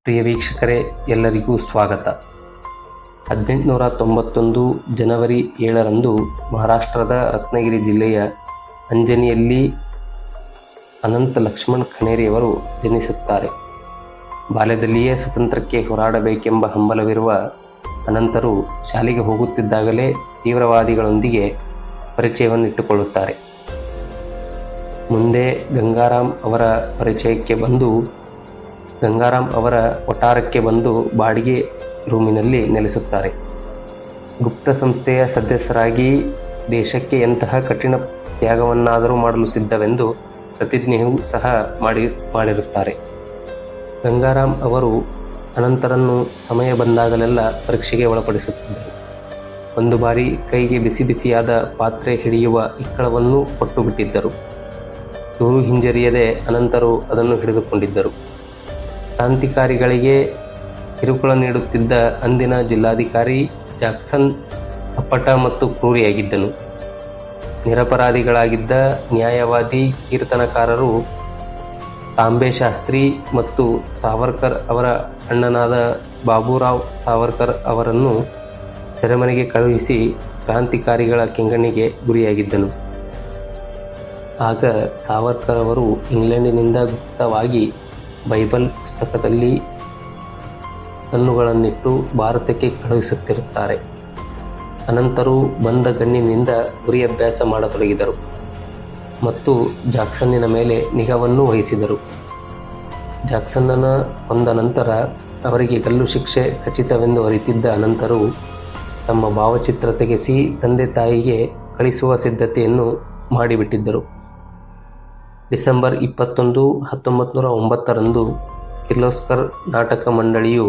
ಪ್ರಿಯ ವೀಕ್ಷಕರೇ, ಎಲ್ಲರಿಗೂ ಸ್ವಾಗತ. 1891 ಜನವರಿ 7ರಂದು ಮಹಾರಾಷ್ಟ್ರದ ರತ್ನಗಿರಿ ಜಿಲ್ಲೆಯ ಅಂಜನಿಯಲ್ಲಿ ಅನಂತ ಲಕ್ಷ್ಮಣ್ ಖನೇರಿಯವರು ಜನಿಸುತ್ತಾರೆ. ಬಾಲ್ಯದಲ್ಲಿಯೇ ಸ್ವತಂತ್ರಕ್ಕೆ ಹೋರಾಡಬೇಕೆಂಬ ಹಂಬಲವಿರುವ ಅನಂತರು ಶಾಲೆಗೆ ಹೋಗುತ್ತಿದ್ದಾಗಲೇ ತೀವ್ರವಾದಿಗಳೊಂದಿಗೆ ಪರಿಚಯವನ್ನಿಟ್ಟುಕೊಳ್ಳುತ್ತಾರೆ. ಮುಂದೆ ಗಂಗಾರಾಮ್ ಅವರ ಪರಿಚಯಕ್ಕೆ ಬಂದು ಗಂಗಾರಾಮ್ ಅವರ ವಠಾರಕ್ಕೆ ಬಂದು ಬಾಡಿಗೆ ರೂಮಿನಲ್ಲಿ ನೆಲೆಸುತ್ತಾರೆ. ಗುಪ್ತ ಸಂಸ್ಥೆಯ ಸದಸ್ಯರಾಗಿ ದೇಶಕ್ಕೆ ಎಂತಹ ಕಠಿಣ ತ್ಯಾಗವನ್ನಾದರೂ ಮಾಡಲು ಸಿದ್ಧವೆಂದು ಪ್ರತಿಜ್ಞೆಯೂ ಸಹ ಮಾಡಿರುತ್ತಾರೆ. ಗಂಗಾರಾಮ್ ಅವರು ಅನಂತರನ್ನು ಸಮಯ ಬಂದಾಗಲೆಲ್ಲ ಪರೀಕ್ಷೆಗೆ ಒಳಪಡಿಸುತ್ತಿದ್ದರು. ಒಂದು ಬಾರಿ ಕೈಗೆ ಬಿಸಿ ಬಿಸಿಯಾದ ಪಾತ್ರೆ ಹಿಡಿಯುವ ಇಕ್ಕಳವನ್ನು ಕೊಟ್ಟು ಬಿಟ್ಟಿದ್ದರು. ಚೂರು ಹಿಂಜರಿಯದೆ ಅನಂತರು ಅದನ್ನು ಹಿಡಿದುಕೊಂಡಿದ್ದರು. ಕ್ರಾಂತಿಕಾರಿಗಳಿಗೆ ಕಿರುಕುಳ ನೀಡುತ್ತಿದ್ದ ಅಂದಿನ ಜಿಲ್ಲಾಧಿಕಾರಿ ಜಾಕ್ಸನ್ ಅಪ್ಪಟ ಮತ್ತು ಕ್ರೂರಿಯಾಗಿದ್ದನು. ನಿರಪರಾಧಿಗಳಾಗಿದ್ದ ನ್ಯಾಯವಾದಿ ಕೀರ್ತನಕಾರರು ತಾಂಬೆ ಶಾಸ್ತ್ರಿ ಮತ್ತು ಸಾವರ್ಕರ್ ಅವರ ಅಣ್ಣನಾದ ಬಾಬುರಾವ್ ಸಾವರ್ಕರ್ ಅವರನ್ನು ಸೆರೆಮನೆಗೆ ಕಳುಹಿಸಿ ಕ್ರಾಂತಿಕಾರಿಗಳ ಕೆಂಗಣ್ಣಿಗೆ ಗುರಿಯಾಗಿದ್ದನು. ಆಗ ಸಾವರ್ಕರ್ ಅವರು ಇಂಗ್ಲೆಂಡಿನಿಂದ ಗುಪ್ತವಾಗಿ ಬೈಬಲ್ ಪುಸ್ತಕದಲ್ಲಿ ಕಣ್ಣುಗಳನ್ನಿಟ್ಟು ಭಾರತಕ್ಕೆ ಕಳುಹಿಸುತ್ತಿರುತ್ತಾರೆ. ಅನಂತರು ಬಂದ ಗಣ್ಣಿನಿಂದ ಗುರಿ ಅಭ್ಯಾಸ ಮಾಡತೊಡಗಿದರು ಮತ್ತು ಜಾಕ್ಸನ್ನಿನ ಮೇಲೆ ನಿಗಾವನ್ನು ವಹಿಸಿದರು. ಜಾಕ್ಸನ್ನನ ಕೊಂದ ನಂತರ ಅವರಿಗೆ ಗಲ್ಲು ಶಿಕ್ಷೆ ಖಚಿತವೆಂದು ಅರಿತಿದ್ದ ಅನಂತರು ತಮ್ಮ ಭಾವಚಿತ್ರ ತೆಗೆಸಿ ತಂದೆ ತಾಯಿಗೆ ಕಳಿಸುವ ಸಿದ್ಧತೆಯನ್ನು ಮಾಡಿಬಿಟ್ಟಿದ್ದರು. ಡಿಸೆಂಬರ್ 21, 1909ರಂದು ಕಿರ್ಲೋಸ್ಕರ್ ನಾಟಕ ಮಂಡಳಿಯು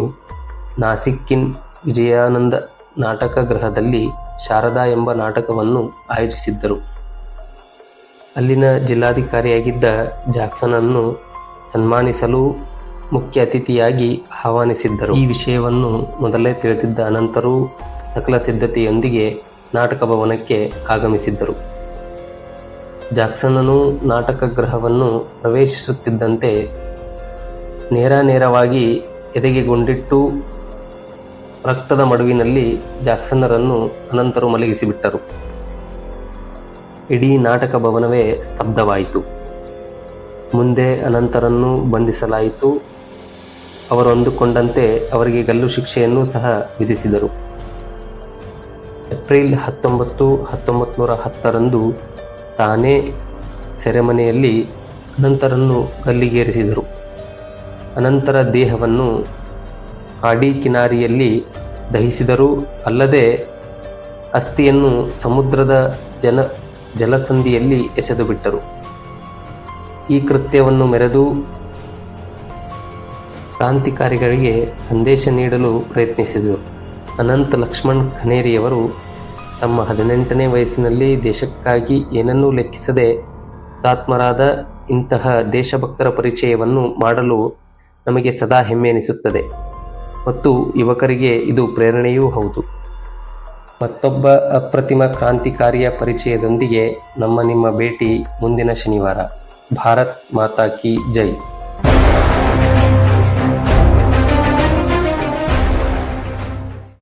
ನಾಸಿಕ್ಕಿನ ವಿಜಯಾನಂದ ನಾಟಕಗೃಹದಲ್ಲಿ ಶಾರದಾ ಎಂಬ ನಾಟಕವನ್ನು ಆಯೋಜಿಸಿದ್ದರು. ಅಲ್ಲಿನ ಜಿಲ್ಲಾಧಿಕಾರಿಯಾಗಿದ್ದ ಜಾಕ್ಸನನ್ನು ಸನ್ಮಾನಿಸಲು ಮುಖ್ಯ ಅತಿಥಿಯಾಗಿ ಆಹ್ವಾನಿಸಿದ್ದರು. ಈ ವಿಷಯವನ್ನು ಮೊದಲೇ ತಿಳಿದಿದ್ದ ಅನಂತರು ಸಕಲ ಸಿದ್ಧತೆಯೊಂದಿಗೆ ನಾಟಕ ಭವನಕ್ಕೆ ಆಗಮಿಸಿದ್ದರು. ಜಾಕ್ಸನ್ನನು ನಾಟಕಗೃಹವನ್ನು ಪ್ರವೇಶಿಸುತ್ತಿದ್ದಂತೆ ನೇರವಾಗಿ ಎದೆಗೆ ಗುಂಡಿಟ್ಟು ರಕ್ತದ ಮಡುವಿನಲ್ಲಿ ಜಾಕ್ಸನ್ನರನ್ನು ಅನಂತರು ಮಲಗಿಸಿಬಿಟ್ಟರು. ಇಡೀ ನಾಟಕ ಭವನವೇ ಸ್ತಬ್ಧವಾಯಿತು. ಮುಂದೆ ಅನಂತರನ್ನು ಬಂಧಿಸಲಾಯಿತು. ಅವರು ಅಂದುಕೊಂಡಂತೆ ಅವರಿಗೆ ಗಲ್ಲು ಶಿಕ್ಷೆಯನ್ನು ಸಹ ವಿಧಿಸಿದರು. ಏಪ್ರಿಲ್ 19, 1910ರಂದು ತಾನೇ ಸೆರೆಮನೆಯಲ್ಲಿ ಅನಂತರನ್ನು ಗಲ್ಲಿಗೇರಿಸಿದರು. ಅನಂತರ ದೇಹವನ್ನು ಕಾಡಿ ಕಿನಾರಿಯಲ್ಲಿ ದಹಿಸಿದರು. ಅಲ್ಲದೆ ಅಸ್ಥಿಯನ್ನು ಸಮುದ್ರದ ಜಲಸಂಧಿಯಲ್ಲಿ ಎಸೆದು ಬಿಟ್ಟರು. ಈ ಕೃತ್ಯವನ್ನು ಮೆರೆದು ಕ್ರಾಂತಿಕಾರಿಗಳಿಗೆ ಸಂದೇಶ ನೀಡಲು ಪ್ರಯತ್ನಿಸಿದರು. ಅನಂತ ಲಕ್ಷ್ಮಣ್ ಖನೇರಿಯವರು ತಮ್ಮ 18ನೇ ವಯಸ್ಸಿನಲ್ಲಿ ದೇಶಕ್ಕಾಗಿ ಏನನ್ನೂ ಲೆಕ್ಕಿಸದೆ ಹುತಾತ್ಮರಾದ ಇಂತಹ ದೇಶಭಕ್ತರ ಪರಿಚಯವನ್ನು ಮಾಡಲು ನಮಗೆ ಸದಾ ಹೆಮ್ಮೆ ಎನಿಸುತ್ತದೆ ಮತ್ತು ಯುವಕರಿಗೆ ಇದು ಪ್ರೇರಣೆಯೂ ಹೌದು. ಮತ್ತೊಬ್ಬ ಅಪ್ರತಿಮ ಕ್ರಾಂತಿಕಾರಿಯ ಪರಿಚಯದೊಂದಿಗೆ ನಿಮ್ಮ ಭೇಟಿ ಮುಂದಿನ ಶನಿವಾರ. ಭಾರತ್ ಮಾತಾ ಕಿ ಜೈ.